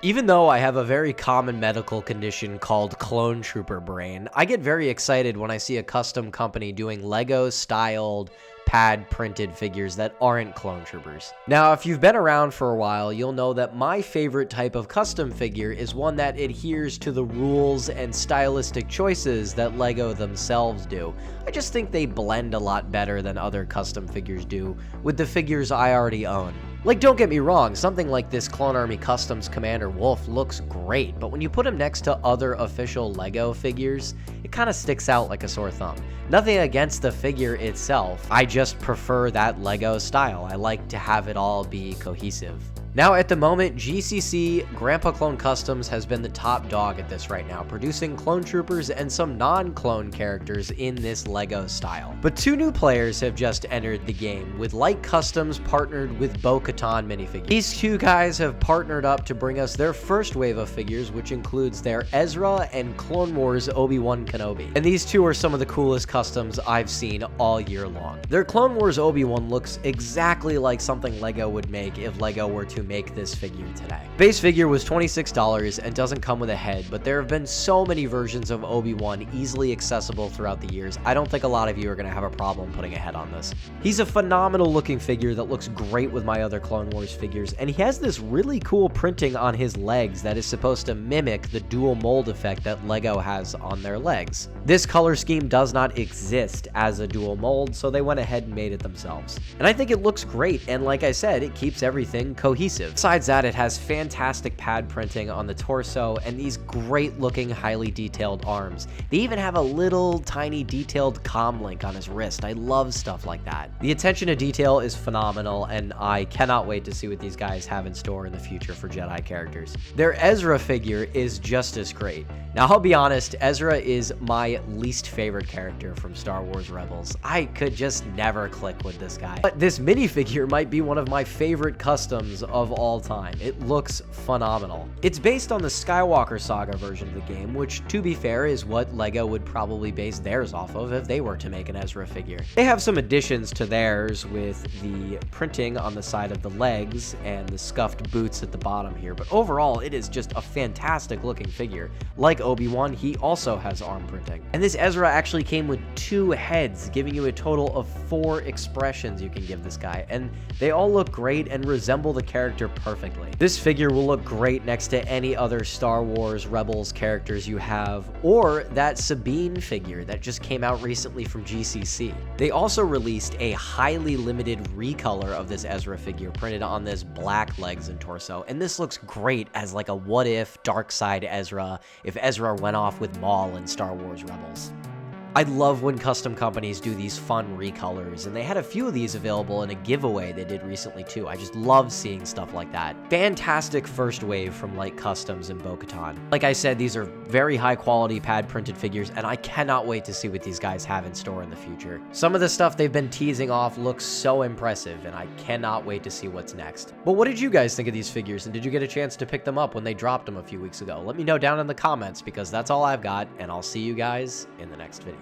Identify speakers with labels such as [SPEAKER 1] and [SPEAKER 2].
[SPEAKER 1] Even though I have a very common medical condition called clone trooper brain, I get very excited when I see a custom company doing Lego styled pad printed figures that aren't clone troopers. Now, if you've been around for a while, you'll know that my favorite type of custom figure is one that adheres to the rules and stylistic choices that Lego themselves do. I just think they blend a lot better than other custom figures do with the figures I already own. Like, don't get me wrong, something like this Clone Army Customs Commander Wolf looks great, but when you put him next to other official Lego figures, it kind of sticks out like a sore thumb. Nothing against the figure itself, I just prefer that Lego style. I like to have it all be cohesive. Now, at the moment, GCC Grandpa Clone Customs has been the top dog at this right now, producing clone troopers and some non-clone characters in this Lego style. But two new players have just entered the game, with Light Customs partnered with Bo-Katan minifigures. These two guys have partnered up to bring us their first wave of figures, which includes their Ezra and Clone Wars ObiWan Kenobi. And these two are some of the coolest customs I've seen all year long. Their Clone Wars ObiWan looks exactly like something Lego would make if Lego were to make this figure today. Base figure was $26 and doesn't come with a head, but there have been so many versions of Obi-Wan easily accessible throughout the years, I don't think a lot of you are going to have a problem putting a head on this. He's a phenomenal looking figure that looks great with my other Clone Wars figures, and he has this really cool printing on his legs that is supposed to mimic the dual mold effect that Lego has on their legs. This color scheme does not exist as a dual mold, so they went ahead and made it themselves. And I think it looks great, and like I said, it keeps everything cohesive. Besides that, it has fantastic pad printing on the torso and these great looking highly detailed arms. They even have a little tiny detailed comm link on his wrist. I love stuff like that. The attention to detail is phenomenal, and I cannot wait to see what these guys have in store in the future for Jedi characters. Their Ezra figure is just as great. Now, I'll be honest, Ezra is my least favorite character from Star Wars Rebels. I could just never click with this guy. But this minifigure might be one of my favorite customs of all time. It looks phenomenal. It's based on the Skywalker Saga version of the game, which, to be fair, is what Lego would probably base theirs off of if they were to make an Ezra figure. They have some additions to theirs with the printing on the side of the legs and the scuffed boots at the bottom here, but overall, it is just a fantastic looking figure. Like Obi-Wan, he also has arm printing. And this Ezra actually came with 2 heads, giving you a total of 4 expressions you can give this guy, and they all look great and resemble the character perfectly. This figure will look great next to any other Star Wars Rebels characters you have, or that Sabine figure that just came out recently from GCC. They also released a highly limited recolor of this Ezra figure printed on this black legs and torso, and this looks great as like a what if dark side Ezra if Ezra went off with Maul in Star Wars Rebels. I love when custom companies do these fun recolors, and they had a few of these available in a giveaway they did recently too. I just love seeing stuff like that. Fantastic first wave from Light Customs and Bo-Katan. Like I said, these are very high quality pad printed figures, and I cannot wait to see what these guys have in store in the future. Some of the stuff they've been teasing off looks so impressive, and I cannot wait to see what's next. But what did you guys think of these figures, and did you get a chance to pick them up when they dropped them a few weeks ago? Let me know down in the comments, because that's all I've got, and I'll see you guys in the next video.